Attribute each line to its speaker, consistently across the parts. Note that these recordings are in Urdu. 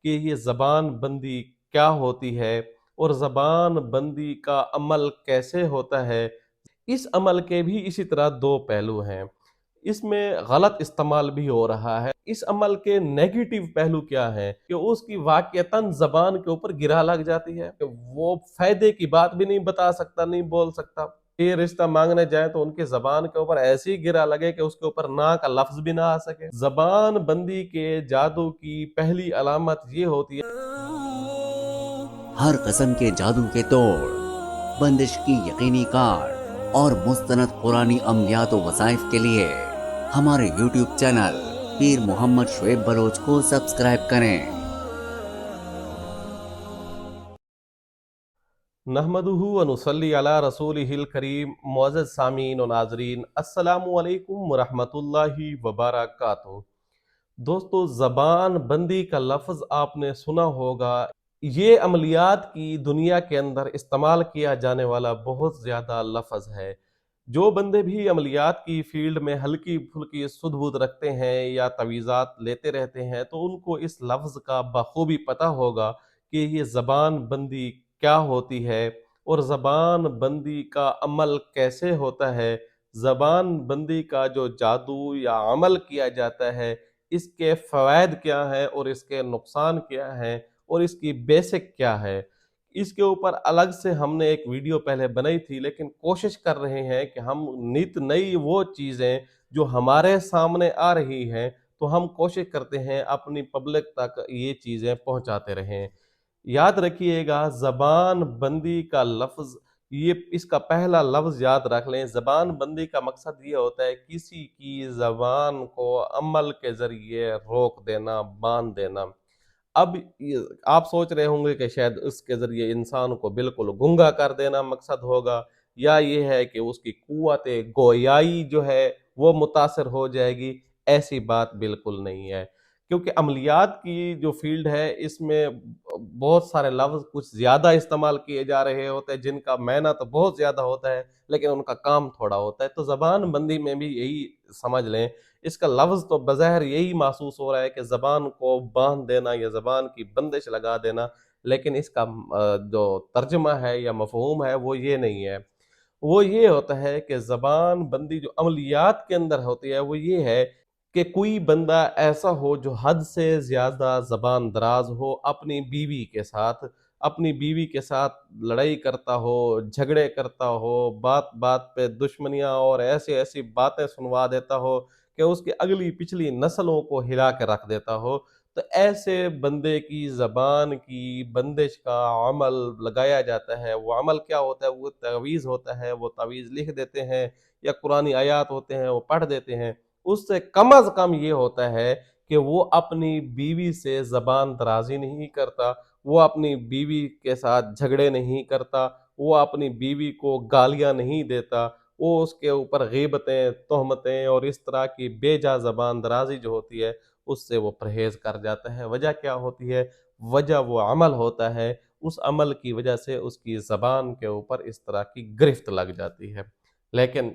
Speaker 1: کہ یہ زبان بندی کیا ہوتی ہے اور زبان بندی کا عمل کیسے ہوتا ہے۔ اس عمل کے بھی اسی طرح دو پہلو ہیں، اس میں غلط استعمال بھی ہو رہا ہے۔ اس عمل کے نیگیٹو پہلو کیا ہیں کہ اس کی واقعتاً زبان کے اوپر گرا لگ جاتی ہے کہ وہ فائدے کی بات بھی نہیں بتا سکتا، نہیں بول سکتا۔ یہ رشتہ مانگنے جائیں تو ان کی زبان کے اوپر ایسی گرا لگے کہ اس کے اوپر نا کا لفظ بھی نہ آ سکے۔ زبان بندی کے جادو کی پہلی علامت یہ ہوتی ہے
Speaker 2: ہر قسم کے جادو کے توڑ، بندش کی یقینی کار اور مستند قرآنی عملیات و وظائف کے لیے ہمارے یوٹیوب چینل پیر محمد شعیب بلوچ کو سبسکرائب کریں۔
Speaker 1: نحمدہ ونصلی علی رسولہ الکریم۔ معزز سامعین و ناظرین، السلام علیکم ورحمۃ اللہ وبرکاتہ۔ دوستو، زبان بندی کا لفظ آپ نے سنا ہوگا۔ یہ عملیات کی دنیا کے اندر استعمال کیا جانے والا بہت زیادہ لفظ ہے۔ جو بندے بھی عملیات کی فیلڈ میں ہلکی پھلکی سدھ بودھ رکھتے ہیں یا تعویذات لیتے رہتے ہیں تو ان کو اس لفظ کا بخوبی پتہ ہوگا کہ یہ زبان بندی کیا ہوتی ہے اور زبان بندی کا عمل کیسے ہوتا ہے۔ زبان بندی کا جو جادو یا عمل کیا جاتا ہے، اس کے فوائد کیا ہیں اور اس کے نقصان کیا ہیں اور اس کی بیسک کیا ہے۔ اس کے اوپر الگ سے ہم نے ایک ویڈیو پہلے بنائی تھی، لیکن کوشش کر رہے ہیں کہ ہم نت نئی وہ چیزیں جو ہمارے سامنے آ رہی ہیں تو ہم کوشش کرتے ہیں اپنی پبلک تک یہ چیزیں پہنچاتے رہیں۔ یاد رکھیے گا، زبان بندی کا لفظ، یہ اس کا پہلا لفظ یاد رکھ لیں۔ زبان بندی کا مقصد یہ ہوتا ہے کسی کی زبان کو عمل کے ذریعے روک دینا، باندھ دینا۔ اب آپ سوچ رہے ہوں گے کہ شاید اس کے ذریعے انسان کو بالکل گنگا کر دینا مقصد ہوگا، یا یہ ہے کہ اس کی قوت گویائی جو ہے وہ متاثر ہو جائے گی۔ ایسی بات بالکل نہیں ہے، کیونکہ عملیات کی جو فیلڈ ہے اس میں بہت سارے لفظ کچھ زیادہ استعمال کیے جا رہے ہوتے ہیں جن کا معنی تو بہت زیادہ ہوتا ہے لیکن ان کا کام تھوڑا ہوتا ہے۔ تو زبان بندی میں بھی یہی سمجھ لیں، اس کا لفظ تو بظاہر یہی محسوس ہو رہا ہے کہ زبان کو باندھ دینا یا زبان کی بندش لگا دینا، لیکن اس کا جو ترجمہ ہے یا مفہوم ہے وہ یہ نہیں ہے۔ وہ یہ ہوتا ہے کہ زبان بندی جو عملیات کے اندر ہوتی ہے وہ یہ ہے کہ کوئی بندہ ایسا ہو جو حد سے زیادہ زبان دراز ہو اپنی بیوی کے ساتھ، اپنی بیوی کے ساتھ لڑائی کرتا ہو، جھگڑے کرتا ہو، بات بات پہ دشمنیاں اور ایسی ایسی باتیں سنوا دیتا ہو کہ اس کی اگلی پچھلی نسلوں کو ہلا کے رکھ دیتا ہو۔ تو ایسے بندے کی زبان کی بندش کا عمل لگایا جاتا ہے۔ وہ عمل کیا ہوتا ہے؟ وہ تعویذ ہوتا ہے، وہ تعویذ لکھ دیتے ہیں یا قرآنی آیات ہوتے ہیں وہ پڑھ دیتے ہیں۔ اس سے کم از کم یہ ہوتا ہے کہ وہ اپنی بیوی سے زبان درازی نہیں کرتا، وہ اپنی بیوی کے ساتھ جھگڑے نہیں کرتا، وہ اپنی بیوی کو گالیاں نہیں دیتا، وہ اس کے اوپر غیبتیں، تہمتیں اور اس طرح کی بے جا زبان درازی جو ہوتی ہے اس سے وہ پرہیز کر جاتا ہے۔ وجہ کیا ہوتی ہے؟ وجہ وہ عمل ہوتا ہے، اس عمل کی وجہ سے اس کی زبان کے اوپر اس طرح کی گرفت لگ جاتی ہے۔ لیکن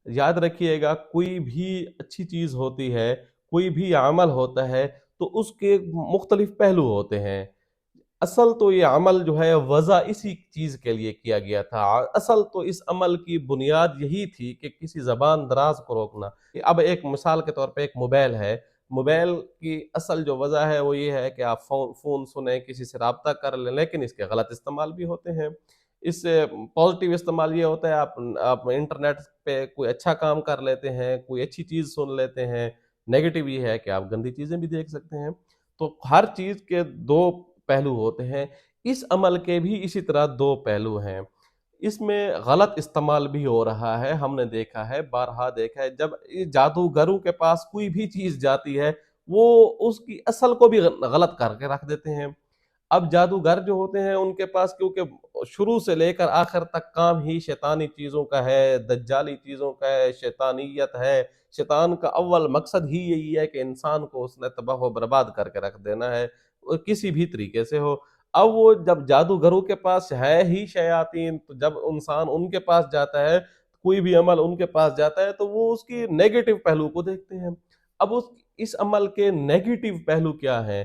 Speaker 1: یاد رکھیے گا، کوئی بھی اچھی چیز ہوتی ہے، کوئی بھی عمل ہوتا ہے تو اس کے مختلف پہلو ہوتے ہیں۔ اصل تو یہ عمل جو ہے وضع اسی چیز کے لیے کیا گیا تھا۔ اصل تو اس عمل کی بنیاد یہی تھی کہ کسی زبان دراز کو روکنا۔ اب ایک مثال کے طور پہ ایک موبائل ہے، موبائل کی اصل جو وضع ہے وہ یہ ہے کہ آپ فون سنیں، کسی سے رابطہ کر لیں، لیکن اس کے غلط استعمال بھی ہوتے ہیں۔ اس سے پازیٹیو استعمال یہ ہوتا ہے آپ انٹرنیٹ پہ کوئی اچھا کام کر لیتے ہیں، کوئی اچھی چیز سن لیتے ہیں۔ نیگیٹو یہ ہے کہ آپ گندی چیزیں بھی دیکھ سکتے ہیں۔ تو ہر چیز کے دو پہلو ہوتے ہیں، اس عمل کے بھی اسی طرح دو پہلو ہیں۔ اس میں غلط استعمال بھی ہو رہا ہے، ہم نے دیکھا ہے، بارہا دیکھا ہے۔ جب جادوگروں کے پاس کوئی بھی چیز جاتی ہے وہ اس کی اصل کو بھی غلط کر کے رکھ دیتے ہیں۔ اب جادوگر جو ہوتے ہیں ان کے پاس کیونکہ شروع سے لے کر آخر تک کام ہی شیطانی چیزوں کا ہے، دجالی چیزوں کا ہے، شیطانیت ہے۔ شیطان کا اول مقصد ہی یہی ہے کہ انسان کو اس نے تباہ و برباد کر کے رکھ دینا ہے، کسی بھی طریقے سے ہو۔ اب وہ جب جادوگروں کے پاس ہے ہی شیاطین، تو جب انسان ان کے پاس جاتا ہے، کوئی بھی عمل ان کے پاس جاتا ہے تو وہ اس کی نیگیٹو پہلو کو دیکھتے ہیں۔ اب اس عمل کے نیگیٹو پہلو کیا ہیں؟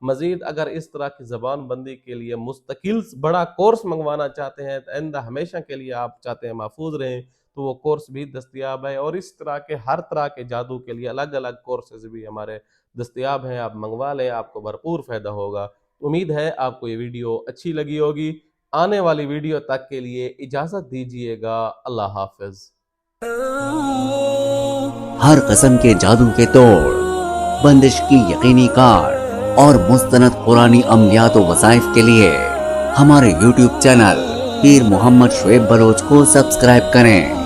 Speaker 1: مزید اگر اس طرح کی زبان بندی کے لیے مستقل بڑا کورس منگوانا چاہتے ہیں، آئندہ ہمیشہ کے لیے آپ چاہتے ہیں محفوظ رہیں، تو وہ کورس بھی دستیاب ہے، اور اس طرح کے ہر طرح کے جادو کے لیے الگ الگ کورسز بھی ہمارے دستیاب ہیں، آپ منگوا لیں، آپ کو بھرپور فائدہ ہوگا۔ امید ہے آپ کو یہ ویڈیو اچھی لگی ہوگی۔ آنے والی ویڈیو تک کے لیے اجازت دیجیے گا، اللہ حافظ۔
Speaker 2: ہر قسم کے جادو کے توڑ، بندش کی یقینی کار اور مستند قرآنی عملیات و وظائف کے لیے ہمارے YouTube چینل پیر محمد شعیب بلوچ کو سبسکرائب کریں۔